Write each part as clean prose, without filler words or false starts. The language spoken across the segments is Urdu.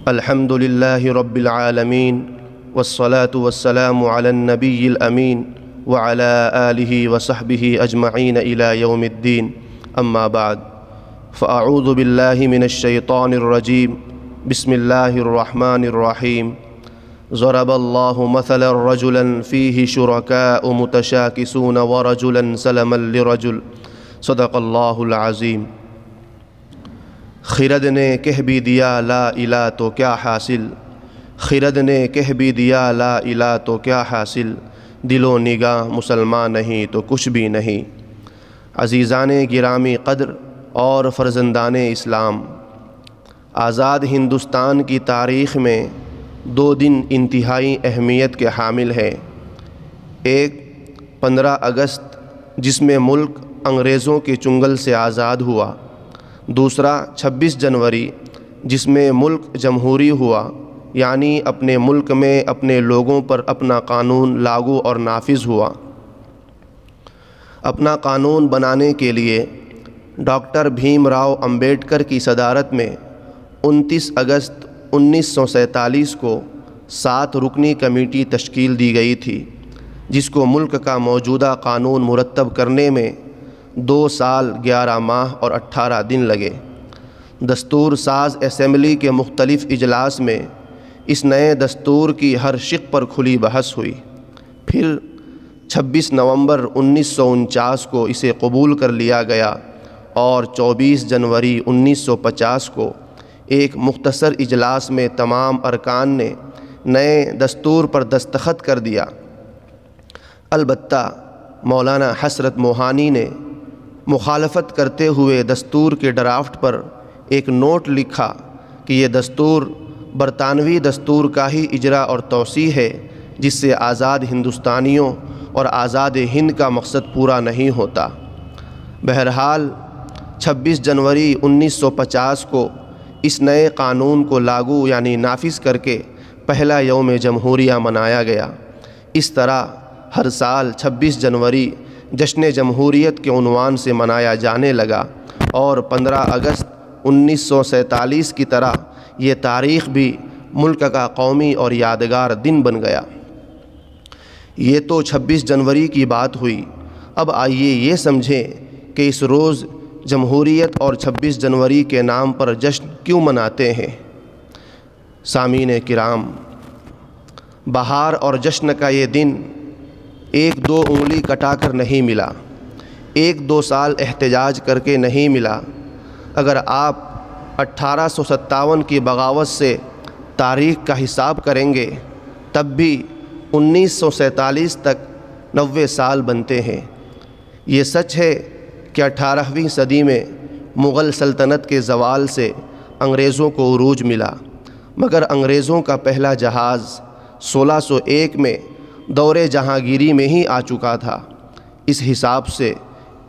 الحمد لله رب العالمين والصلاة والسلام على النبي الأمين وعلى آله وصحبه أجمعين إلى يوم الدين. أما بعد، فأعوذ بالله من الشيطان الرجيم. بسم الله الرحمن الرحيم. ضرب الله مثلا رجلا فيه شركاء متشاكسون ورجلا سلما لرجل. صدق اللہ العظیم. خرد نے کہہ بھی دیا لا الہ تو کیا حاصل، خرد نے کہہ بھی دیا لا الہ تو کیا حاصل، دل و نگاہ مسلمان نہیں تو کچھ بھی نہیں. عزیزان گرامی قدر اور فرزندان اسلام، آزاد ہندوستان کی تاریخ میں 2 دن انتہائی اہمیت کے حامل ہیں. ایک 15 اگست جس میں ملک انگریزوں کے چنگل سے آزاد ہوا، دوسرا 26 جنوری جس میں ملک جمہوری ہوا، یعنی اپنے ملک میں اپنے لوگوں پر اپنا قانون لاگو اور نافذ ہوا. اپنا قانون بنانے کے لیے ڈاکٹر بھیم راؤ امبیڈکر کی صدارت میں 29 اگست 1947 کو 7 رکنی کمیٹی تشکیل دی گئی تھی، جس کو ملک کا موجودہ قانون مرتب کرنے میں 2 سال 11 ماہ اور 18 دن لگے. دستور ساز اسمبلی کے مختلف اجلاس میں اس نئے دستور کی ہر شق پر کھلی بحث ہوئی. پھر 26 نومبر 1949 کو اسے قبول کر لیا گیا اور 24 جنوری 1950 کو ایک مختصر اجلاس میں تمام ارکان نے نئے دستور پر دستخط کر دیا. البتہ مولانا حسرت موہانی نے مخالفت کرتے ہوئے دستور کے ڈرافٹ پر ایک نوٹ لکھا کہ یہ دستور برطانوی دستور کا ہی اجرا اور توسیع ہے، جس سے آزاد ہندوستانیوں اور آزاد ہند کا مقصد پورا نہیں ہوتا. بہرحال 26 جنوری 1950 کو اس نئے قانون کو لاگو یعنی نافذ کر کے پہلا یوم جمہوریہ منایا گیا. اس طرح ہر سال 26 جنوری جشن جمہوریت کے عنوان سے منایا جانے لگا اور 15 اگست 1947 کی طرح یہ تاریخ بھی ملک کا قومی اور یادگار دن بن گیا. یہ تو 26 جنوری کی بات ہوئی. اب آئیے یہ سمجھیں کہ اس روز جمہوریت اور 26 جنوری کے نام پر جشن کیوں مناتے ہیں. سامعین کرام، بہار اور جشن کا یہ دن 1-2 انگلی کٹا کر نہیں ملا، 1-2 سال احتجاج کر کے نہیں ملا. اگر آپ 1857 کی بغاوت سے تاریخ کا حساب کریں گے تب بھی 1947 تک 90 سال بنتے ہیں. یہ سچ ہے کہ 18ویں صدی میں مغل سلطنت کے زوال سے انگریزوں کو عروج ملا، مگر انگریزوں کا پہلا جہاز 1601 میں دور جہانگیری میں ہی آ چکا تھا. اس حساب سے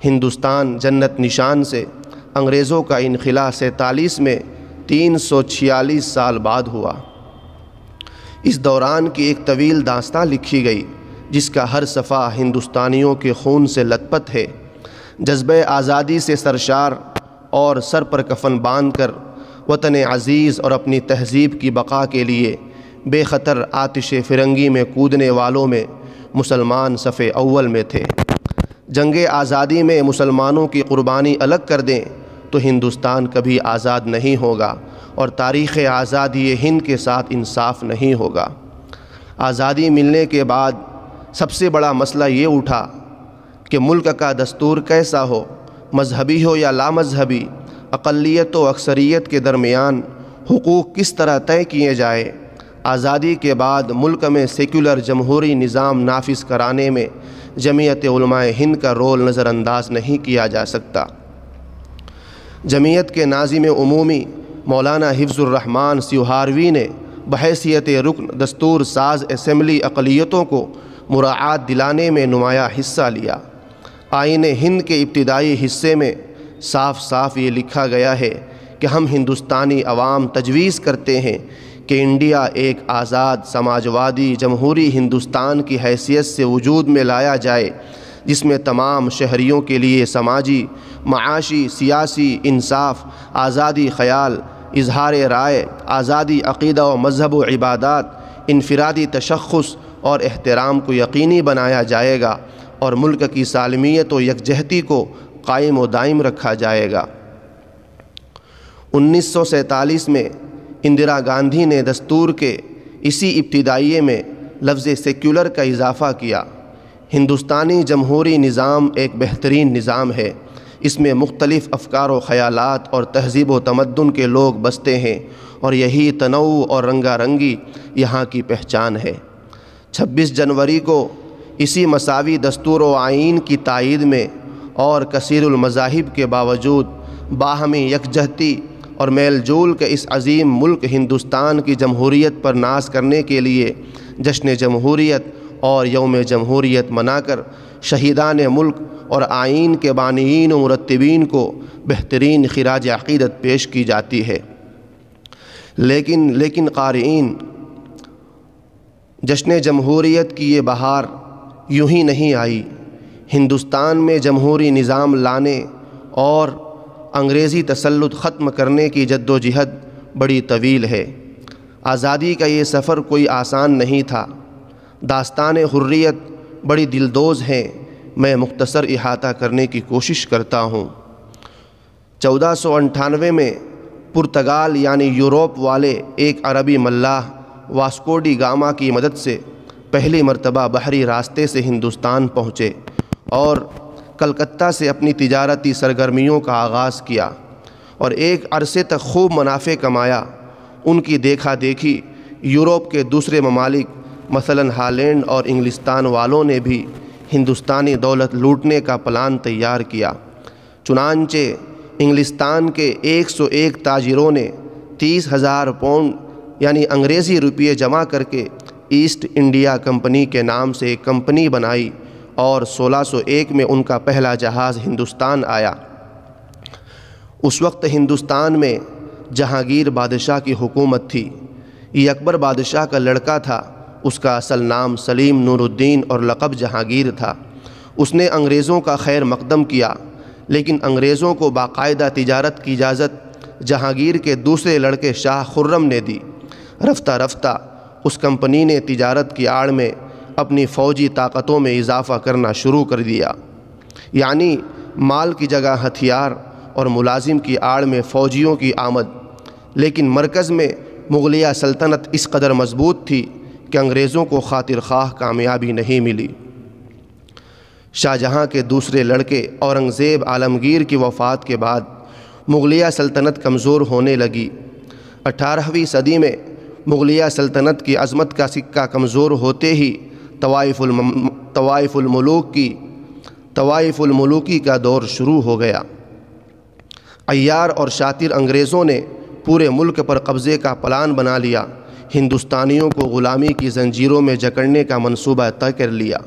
ہندوستان جنت نشان سے انگریزوں کا انخلاء 47 میں 346 سال بعد ہوا. اس دوران کی ایک طویل داستان لکھی گئی جس کا ہر صفحہ ہندوستانیوں کے خون سے لت پت ہے. جذبہ آزادی سے سرشار اور سر پر کفن باندھ کر وطن عزیز اور اپنی تہذیب کی بقا کے لیے بے خطر آتش فرنگی میں کودنے والوں میں مسلمان صف اول میں تھے. جنگ آزادی میں مسلمانوں کی قربانی الگ کر دیں تو ہندوستان کبھی آزاد نہیں ہوگا اور تاریخ آزادی ہند کے ساتھ انصاف نہیں ہوگا. آزادی ملنے کے بعد سب سے بڑا مسئلہ یہ اٹھا کہ ملک کا دستور کیسا ہو، مذہبی ہو یا لامذہبی، اقلیت و اکثریت کے درمیان حقوق کس طرح طے کیے جائے. آزادی کے بعد ملک میں سیکولر جمہوری نظام نافذ کرانے میں جمعیت علماء ہند کا رول نظر انداز نہیں کیا جا سکتا. جمعیت کے ناظم عمومی مولانا حفظ الرحمن سیوہاروی نے بحیثیت رکن دستور ساز اسمبلی اقلیتوں کو مراعات دلانے میں نمایاں حصہ لیا. آئین ہند کے ابتدائی حصے میں صاف صاف یہ لکھا گیا ہے کہ ہم ہندوستانی عوام تجویز کرتے ہیں کہ انڈیا ایک آزاد سماجوادی جمہوری ہندوستان کی حیثیت سے وجود میں لایا جائے، جس میں تمام شہریوں کے لیے سماجی، معاشی، سیاسی انصاف، آزادی خیال، اظہار رائے، آزادی عقیدہ و مذہب و عبادات، انفرادی تشخص اور احترام کو یقینی بنایا جائے گا اور ملک کی سالمیت و یکجہتی کو قائم و دائم رکھا جائے گا۔ 1947 میں اندرا گاندھی نے دستور کے اسی ابتدائیے میں لفظ سیکولر کا اضافہ کیا۔ ہندوستانی جمہوری نظام ایک بہترین نظام ہے۔ اس میں مختلف افکار و خیالات اور تہذیب و تمدن کے لوگ بستے ہیں اور یہی تنوع اور رنگا رنگی یہاں کی پہچان ہے۔ 26 جنوری کو اسی مساوی دستور و آئین کی تائید میں اور کثیر المذاہب کے باوجود باہمی یکجہتی اور میل جول کے اس عظیم ملک ہندوستان کی جمہوریت پر ناز کرنے کے لیے جشن جمہوریت اور یوم جمہوریت منا کر شہیدان ملک اور آئین کے بانئین و مرتبین کو بہترین خراج عقیدت پیش کی جاتی ہے۔ لیکن قارئین، جشن جمہوریت کی یہ بہار یوں ہی نہیں آئی۔ ہندوستان میں جمہوری نظام لانے اور انگریزی تسلط ختم کرنے کی جد و جہد بڑی طویل ہے۔ آزادی کا یہ سفر کوئی آسان نہیں تھا۔ داستان حریت بڑی دلدوز ہیں، میں مختصر احاطہ کرنے کی کوشش کرتا ہوں۔ 1498 میں پرتگال یعنی یوروپ والے ایک عربی ملاح واسکو ڈی گاما کی مدد سے پہلی مرتبہ بحری راستے سے ہندوستان پہنچے اور کلکتہ سے اپنی تجارتی سرگرمیوں کا آغاز کیا اور ایک عرصے تک خوب منافع کمایا۔ ان کی دیکھا دیکھی یوروپ کے دوسرے ممالک مثلاً ہالینڈ اور انگلستان والوں نے بھی ہندوستانی دولت لوٹنے کا پلان تیار کیا۔ چنانچہ انگلستان کے 101 تاجروں نے 30,000 پاؤنڈ یعنی انگریزی روپیے جمع کر کے ایسٹ انڈیا کمپنی کے نام سے ایک کمپنی بنائی اور 1601 میں ان کا پہلا جہاز ہندوستان آیا۔ اس وقت ہندوستان میں جہانگیر بادشاہ کی حکومت تھی۔ یہ اکبر بادشاہ کا لڑکا تھا۔ اس کا اصل نام سلیم نور الدین اور لقب جہانگیر تھا۔ اس نے انگریزوں کا خیر مقدم کیا، لیکن انگریزوں کو باقاعدہ تجارت کی اجازت جہانگیر کے دوسرے لڑکے شاہ خرم نے دی۔ رفتہ رفتہ اس کمپنی نے تجارت کی آڑ میں اپنی فوجی طاقتوں میں اضافہ کرنا شروع کر دیا، یعنی مال کی جگہ ہتھیار اور ملازم کی آڑ میں فوجیوں کی آمد۔ لیکن مرکز میں مغلیہ سلطنت اس قدر مضبوط تھی کہ انگریزوں کو خاطر خواہ کامیابی نہیں ملی۔ شاہ جہاں کے دوسرے لڑکے اورنگزیب عالمگیر کی وفات کے بعد مغلیہ سلطنت کمزور ہونے لگی۔ 18ویں صدی میں مغلیہ سلطنت کی عظمت کا سکہ کمزور ہوتے ہی طوائف الملوکی کا دور شروع ہو گیا۔ عیار اور شاطر انگریزوں نے پورے ملک پر قبضے کا پلان بنا لیا۔ ہندوستانیوں کو غلامی کی زنجیروں میں جکڑنے کا منصوبہ طے کر لیا۔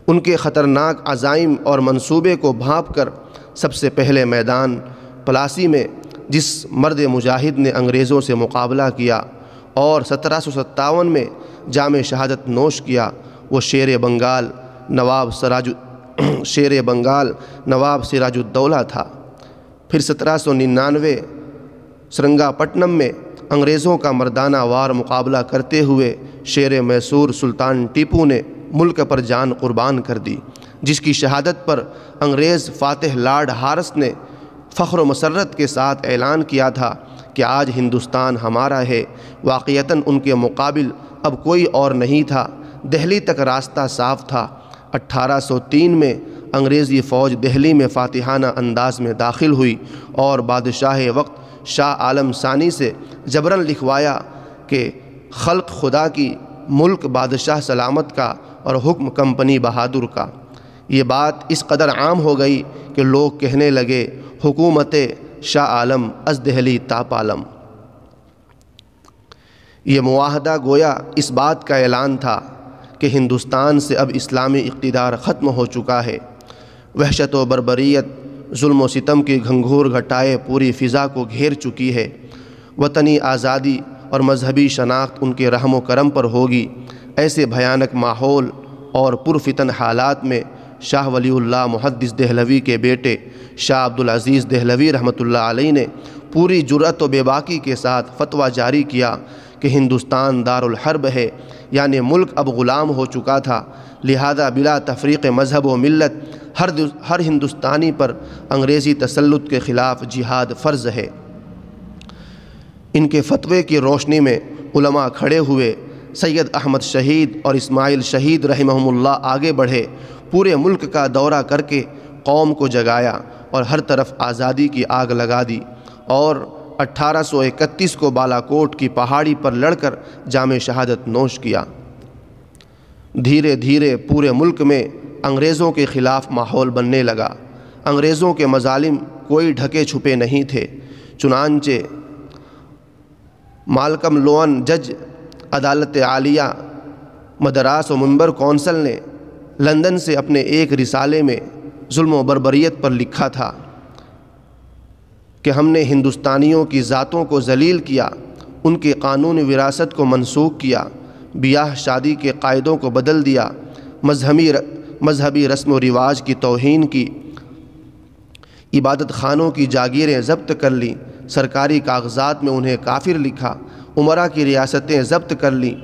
ان کے خطرناک عزائم اور منصوبے کو بھانپ کر سب سے پہلے میدان پلاسی میں جس مرد مجاہد نے انگریزوں سے مقابلہ کیا اور 1757 میں جام شہادت نوش کیا، وہ شیر بنگال نواب سراج الدولہ تھا۔ پھر 1799 سرنگا پٹنم میں انگریزوں کا مردانہ وار مقابلہ کرتے ہوئے شیر میسور سلطان ٹیپو نے ملک پر جان قربان کر دی، جس کی شہادت پر انگریز فاتح لارڈ ہارس نے فخر و مسرت کے ساتھ اعلان کیا تھا کہ آج ہندوستان ہمارا ہے۔ واقعتاً ان کے مقابل اب کوئی اور نہیں تھا۔ دہلی تک راستہ صاف تھا۔ 1803 میں انگریزی فوج دہلی میں فاتحانہ انداز میں داخل ہوئی اور بادشاہ وقت شاہ عالم ثانی سے جبراً لکھوایا کہ خلق خدا کی، ملک بادشاہ سلامت کا اور حکم کمپنی بہادر کا۔ یہ بات اس قدر عام ہو گئی کہ لوگ کہنے لگے حکومت شاہ عالم از دہلی تا پالم۔ یہ معاہدہ گویا اس بات کا اعلان تھا کہ ہندوستان سے اب اسلامی اقتدار ختم ہو چکا ہے۔ وحشت و بربریت، ظلم و ستم کی گھنگھور گھٹائے پوری فضا کو گھیر چکی ہے۔ وطنی آزادی اور مذہبی شناخت ان کے رحم و کرم پر ہوگی۔ ایسے بھیانک ماحول اور پرفتن حالات میں شاہ ولی اللہ محدث دہلوی کے بیٹے شاہ عبدالعزیز دہلوی رحمۃ اللہ علیہ نے پوری جرأت و بے باکی کے ساتھ فتویٰ جاری کیا کہ ہندوستان دارالحرب ہے، یعنی ملک اب غلام ہو چکا تھا، لہذا بلا تفریق مذہب و ملت ہر ہندوستانی پر انگریزی تسلط کے خلاف جہاد فرض ہے۔ ان کے فتوے کی روشنی میں علماء کھڑے ہوئے، سید احمد شہید اور اسماعیل شہید رحمہم اللہ آگے بڑھے، پورے ملک کا دورہ کر کے قوم کو جگایا اور ہر طرف آزادی کی آگ لگا دی، اور 1831 کو بالاکوٹ کی پہاڑی پر لڑ کر جام شہادت نوش کیا۔ دھیرے دھیرے پورے ملک میں انگریزوں کے خلاف ماحول بننے لگا۔ انگریزوں کے مظالم کوئی ڈھکے چھپے نہیں تھے، چنانچہ مالکم لوئن جج عدالت عالیہ مدراس و منبر کونسل نے لندن سے اپنے ایک رسالے میں ظلم و بربریت پر لکھا تھا کہ ہم نے ہندوستانیوں کی ذاتوں کو ذلیل کیا، ان کے قانون وراثت کو منسوخ کیا، بیاہ شادی کے قاعدوں کو بدل دیا، مذہبی رسم و رواج کی توہین کی، عبادت خانوں کی جاگیریں ضبط کر لیں، سرکاری کاغذات میں انہیں کافر لکھا، امراء کی ریاستیں ضبط کر لیں،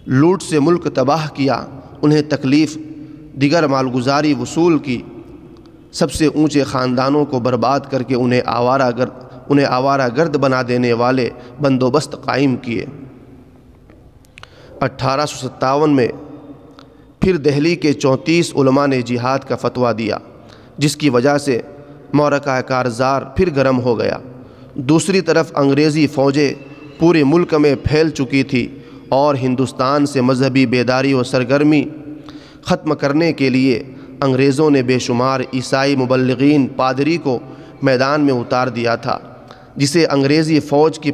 لوٹ سے ملک تباہ کیا، انہیں تکلیف دیگر مالگزاری وصول کی، سب سے اونچے خاندانوں کو برباد کر کے انہیں آوارہ گرد بنا دینے والے بندوبست قائم کیے۔ 1857 میں پھر دہلی کے 34 علماء نے جہاد کا فتویٰ دیا، جس کی وجہ سے معرکہ کارزار پھر گرم ہو گیا۔ دوسری طرف انگریزی فوجیں پورے ملک میں پھیل چکی تھی اور ہندوستان سے مذہبی بیداری و سرگرمی ختم کرنے کے لیے انگریزوں نے بے شمار عیسائی مبلغین پادری کو میدان میں اتار دیا تھا، جسے انگریزی فوج کی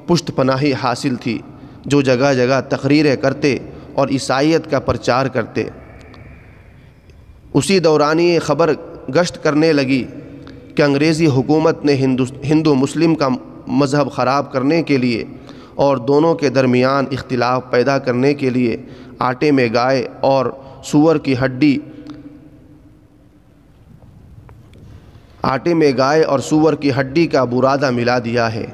پشت پناہی حاصل تھی، جو جگہ جگہ تقریریں کرتے اور عیسائیت کا پرچار کرتے۔ اسی دوران یہ خبر گشت کرنے لگی کہ انگریزی حکومت نے ہندو مسلم کا مذہب خراب کرنے کے لیے اور دونوں کے درمیان اختلاف پیدا کرنے کے لیے آٹے میں گائے اور سور کی ہڈی کا برادہ ملا دیا ہے،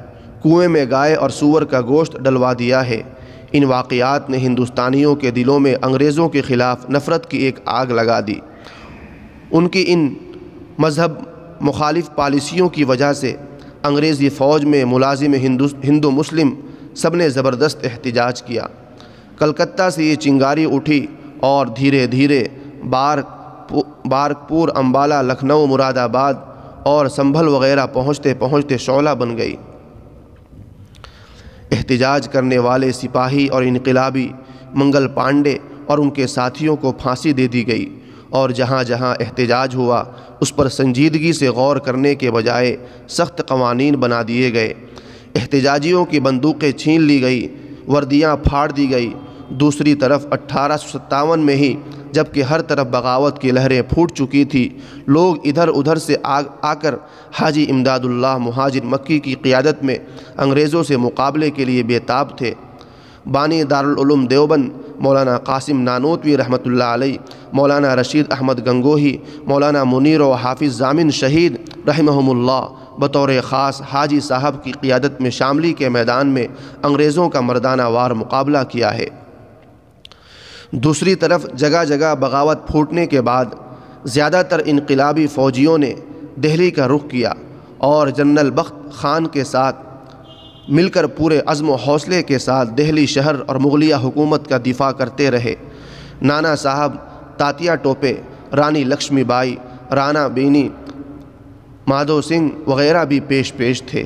کنویں میں گائے اور سور کا گوشت ڈلوا دیا ہے۔ ان واقعات نے ہندوستانیوں کے دلوں میں انگریزوں کے خلاف نفرت کی ایک آگ لگا دی۔ ان کی ان مذہب مخالف پالیسیوں کی وجہ سے انگریزی فوج میں ملازم ہندو مسلم سب نے زبردست احتجاج کیا۔ کلکتہ سے یہ چنگاری اٹھی اور دھیرے دھیرے بارکپور، امبالہ، لکھنؤ، مراد آباد اور سنبھل وغیرہ پہنچتے پہنچتے شعلہ بن گئی۔ احتجاج کرنے والے سپاہی اور انقلابی منگل پانڈے اور ان کے ساتھیوں کو پھانسی دے دی گئی، اور جہاں جہاں احتجاج ہوا اس پر سنجیدگی سے غور کرنے کے بجائے سخت قوانین بنا دیے گئے۔ احتجاجیوں کی بندوقیں چھین لی گئی، وردیاں پھاڑ دی گئی۔ دوسری طرف 1857 میں ہی جبکہ ہر طرف بغاوت کی لہریں پھوٹ چکی تھی، لوگ ادھر ادھر سے آ کر حاجی امداد اللہ مہاجر مکی کی قیادت میں انگریزوں سے مقابلے کے لیے بےتاب تھے۔ بانی دارالعلوم دیوبند مولانا قاسم نانوتوی رحمۃ اللہ علیہ، مولانا رشید احمد گنگوہی، مولانا منیر و حافظ ضامن شہید رحمہم اللہ بطور خاص حاجی صاحب کی قیادت میں شاملی کے میدان میں انگریزوں کا مردانہ وار مقابلہ کیا ہے۔ دوسری طرف جگہ جگہ بغاوت پھوٹنے کے بعد زیادہ تر انقلابی فوجیوں نے دہلی کا رخ کیا اور جنرل بخت خان کے ساتھ مل کر پورے عزم و حوصلے کے ساتھ دہلی شہر اور مغلیہ حکومت کا دفاع کرتے رہے۔ نانا صاحب، تاتیا ٹوپے، رانی لکشمی بائی، رانا بینی، مادھو سنگھ وغیرہ بھی پیش تھے،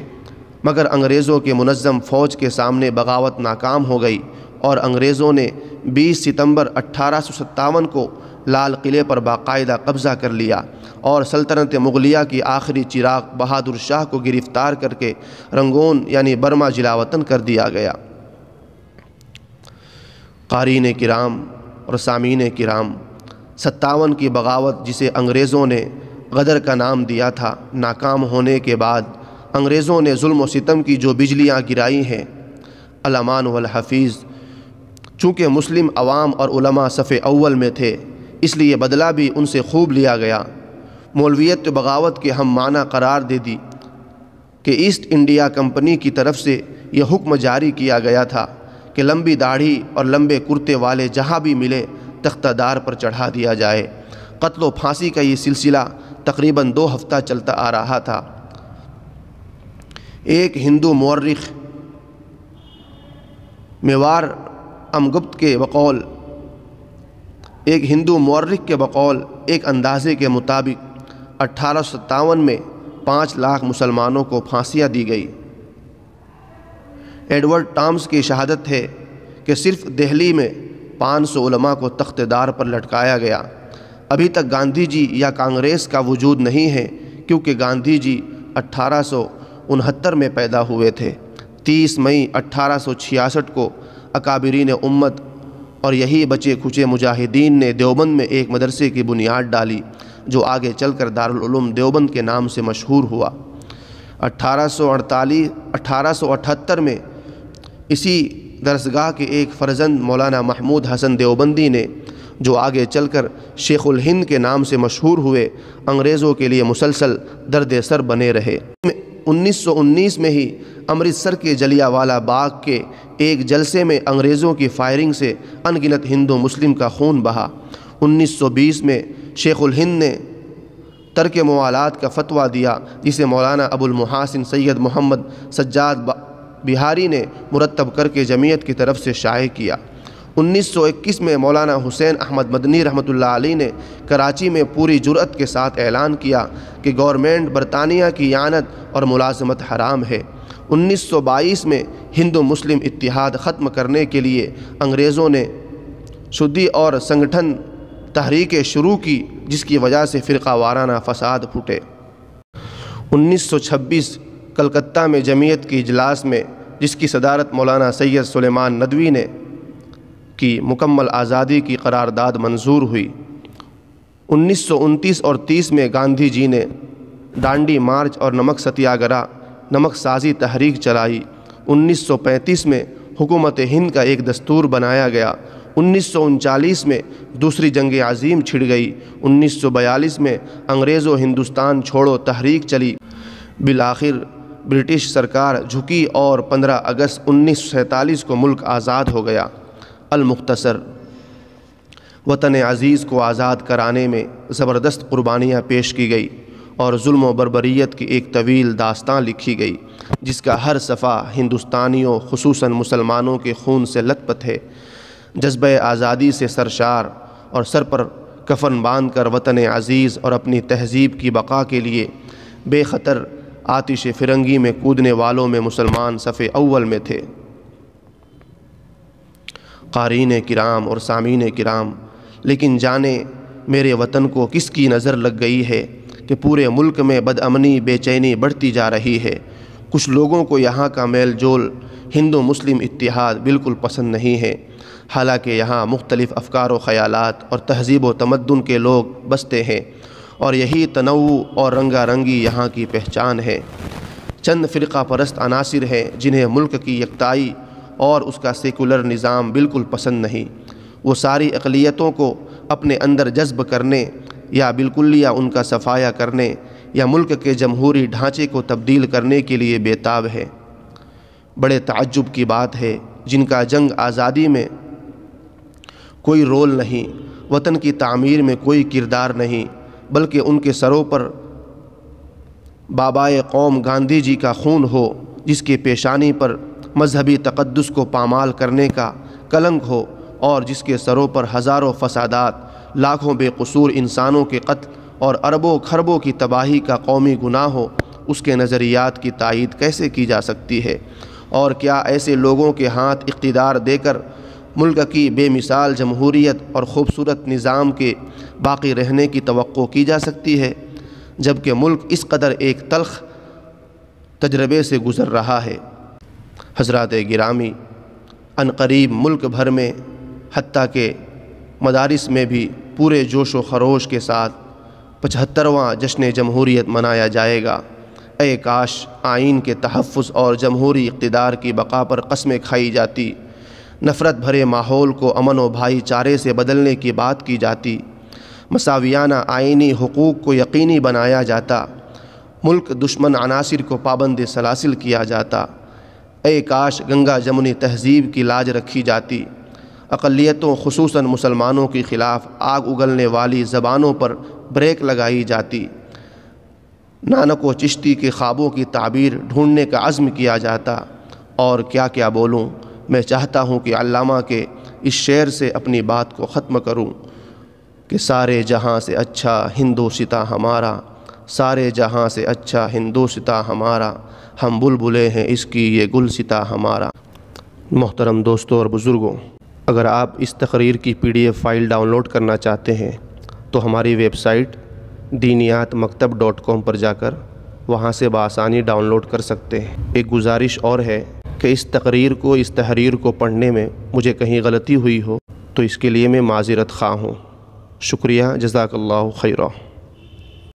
مگر انگریزوں کے منظم فوج کے سامنے بغاوت ناکام ہو گئی اور انگریزوں نے 20 ستمبر 1857 کو لال قلعے پر باقاعدہ قبضہ کر لیا اور سلطنت مغلیہ کی آخری چراغ بہادر شاہ کو گرفتار کر کے رنگون یعنی برما جلاوطن کر دیا گیا۔ قارئین کرام اور سامعین کرام، 57 کی بغاوت جسے انگریزوں نے غدر کا نام دیا تھا، ناکام ہونے کے بعد انگریزوں نے ظلم و ستم کی جو بجلیاں گرائی ہیں، الامان والحفیظ، چونکہ مسلم عوام اور علماء صف اول میں تھے اس لیے بدلہ بھی ان سے خوب لیا گیا۔ مولویت بغاوت کے ہم معنی قرار دے دی کہ ایسٹ انڈیا کمپنی کی طرف سے یہ حکم جاری کیا گیا تھا کہ لمبی داڑھی اور لمبے کرتے والے جہاں بھی ملے تختہ دار پر چڑھا دیا جائے۔ قتل و پھانسی کا یہ سلسلہ تقریباً 2 ہفتہ چلتا آ رہا تھا۔ ایک ہندو مورخ میوار امگپت کے بقول ایک اندازے کے مطابق 1857 میں 5 لاکھ مسلمانوں کو پھانسیاں دی گئی۔ ایڈورڈ ٹامس کی شہادت ہے کہ صرف دہلی میں 500 علماء کو تخت دار پر لٹکایا گیا۔ ابھی تک گاندھی جی یا کانگریس کا وجود نہیں ہے، کیونکہ گاندھی جی 1869 میں پیدا ہوئے تھے۔ 30 مئی 1866 کو اکابرین امت اور یہی بچے کھچے مجاہدین نے دیوبند میں ایک مدرسے کی بنیاد ڈالی، جو آگے چل کر دارالعلوم دیوبند کے نام سے مشہور ہوا۔ 1878 میں اسی درسگاہ کے ایک فرزند مولانا محمود حسن دیوبندی نے، جو آگے چل کر شیخ الہند کے نام سے مشہور ہوئے، انگریزوں کے لیے مسلسل درد سر بنے رہے۔ 1919 میں ہی امرتسر کے جلیانوالہ باغ کے ایک جلسے میں انگریزوں کی فائرنگ سے ان گنت ہندو مسلم کا خون بہا۔ 1920 میں شیخ الہند نے ترک موالات کا فتویٰ دیا، جسے مولانا ابو المحاسن سید محمد سجاد بہاری نے مرتب کر کے جمعیت کی طرف سے شائع کیا۔ 1921 میں مولانا حسین احمد مدنی رحمۃ اللہ علیہ نے کراچی میں پوری جرأت کے ساتھ اعلان کیا کہ گورنمنٹ برطانیہ کی اعانت اور ملازمت حرام ہے۔ 1922 میں ہندو مسلم اتحاد ختم کرنے کے لیے انگریزوں نے شدی اور سنگٹھن تحریکیں شروع کی، جس کی وجہ سے فرقہ وارانہ فساد پھوٹے۔ 1926 کلکتہ میں جمعیت کی اجلاس میں، جس کی صدارت مولانا سید سلیمان ندوی نے کی، مکمل آزادی کی قرارداد منظور ہوئی۔ 1929 اور 30 میں گاندھی جی نے ڈانڈی مارچ اور نمک ستیاگرہ، نمک سازی تحریک چلائی۔ 1935 میں حکومت ہند کا ایک دستور بنایا گیا۔ 1939 میں دوسری جنگ عظیم چھڑ گئی۔ 1942 میں انگریزوں ہندوستان چھوڑو تحریک چلی۔ بالآخر برٹش سرکار جھکی اور 15 اگست 1947 کو ملک آزاد ہو گیا۔ المختصر، وطن عزیز کو آزاد کرانے میں زبردست قربانیاں پیش کی گئی اور ظلم و بربریت کی ایک طویل داستان لکھی گئی، جس کا ہر صفحہ ہندوستانیوں خصوصاً مسلمانوں کے خون سے لت پت ہے۔ جذبہ آزادی سے سرشار اور سر پر کفن باندھ کر وطن عزیز اور اپنی تہذیب کی بقا کے لیے بے خطر آتش فرنگی میں کودنے والوں میں مسلمان صف اول میں تھے۔ قارئین کرام اور سامعین کرام، لیکن جانے میرے وطن کو کس کی نظر لگ گئی ہے کہ پورے ملک میں بدامنی بے چینی بڑھتی جا رہی ہے۔ کچھ لوگوں کو یہاں کا میل جول ہندو مسلم اتحاد بالکل پسند نہیں ہے، حالانکہ یہاں مختلف افکار و خیالات اور تہذیب و تمدن کے لوگ بستے ہیں، اور یہی تنوع اور رنگا رنگی یہاں کی پہچان ہے۔ چند فرقہ پرست عناصر ہیں جنہیں ملک کی یکتائی اور اس کا سیکولر نظام بالکل پسند نہیں۔ وہ ساری اقلیتوں کو اپنے اندر جذب کرنے یا بالکلیہ ان کا صفایا کرنے یا ملک کے جمہوری ڈھانچے کو تبدیل کرنے کے لیے بےتاب ہے۔ بڑے تعجب کی بات ہے، جن کا جنگ آزادی میں کوئی رول نہیں، وطن کی تعمیر میں کوئی کردار نہیں، بلکہ ان کے سروں پر بابائے قوم گاندھی جی کا خون ہو، جس کی پیشانی پر مذہبی تقدس کو پامال کرنے کا کلنک ہو، اور جس کے سروں پر ہزاروں فسادات، لاکھوں بے قصور انسانوں کے قتل اور اربوں کھربوں کی تباہی کا قومی گناہ ہو، اس کے نظریات کی تائید کیسے کی جا سکتی ہے؟ اور کیا ایسے لوگوں کے ہاتھ اقتدار دے کر ملک کی بے مثال جمہوریت اور خوبصورت نظام کے باقی رہنے کی توقع کی جا سکتی ہے، جبکہ ملک اس قدر ایک تلخ تجربے سے گزر رہا ہے؟ حضرات گرامی، عنقریب ملک بھر میں حتیٰ کہ مدارس میں بھی پورے جوش و خروش کے ساتھ 75واں جشن جمہوریت منایا جائے گا۔ اے کاش آئین کے تحفظ اور جمہوری اقتدار کی بقا پر قسمیں کھائی جاتی، نفرت بھرے ماحول کو امن و بھائی چارے سے بدلنے کی بات کی جاتی۔ مساویانہ آئینی حقوق کو یقینی بنایا جاتا، ملک دشمن عناصر کو پابند سلاسل کیا جاتا۔ اے کاش گنگا جمنی تہذیب کی لاج رکھی جاتی، اقلیتوں خصوصاً مسلمانوں کے خلاف آگ اگلنے والی زبانوں پر بریک لگائی جاتی، نانک و چشتی کے خوابوں کی تعبیر ڈھونڈنے کا عزم کیا جاتا۔ اور کیا کیا بولوں، میں چاہتا ہوں کہ علامہ کے اس شعر سے اپنی بات کو ختم کروں کہ سارے جہاں سے اچھا ہندوستاں ہمارا، سارے جہاں سے اچھا ہندوستاں ہمارا، ہم بلبلیں ہیں اس کی یہ گلستاں ہمارا۔ محترم دوستوں اور بزرگوں، اگر آپ اس تقریر کی PDF فائل ڈاؤن لوڈ کرنا چاہتے ہیں تو ہماری ویب سائٹ دینیاتمکتب.com پر جا کر وہاں سے بآسانی ڈاؤن لوڈ کر سکتے ہیں۔ ایک گزارش اور ہے کہ اس تحریر کو پڑھنے میں مجھے کہیں غلطی ہوئی ہو تو اس کے لیے میں معذرت خواہ ہوں۔ شکریہ، جزاک اللہ خیرہ۔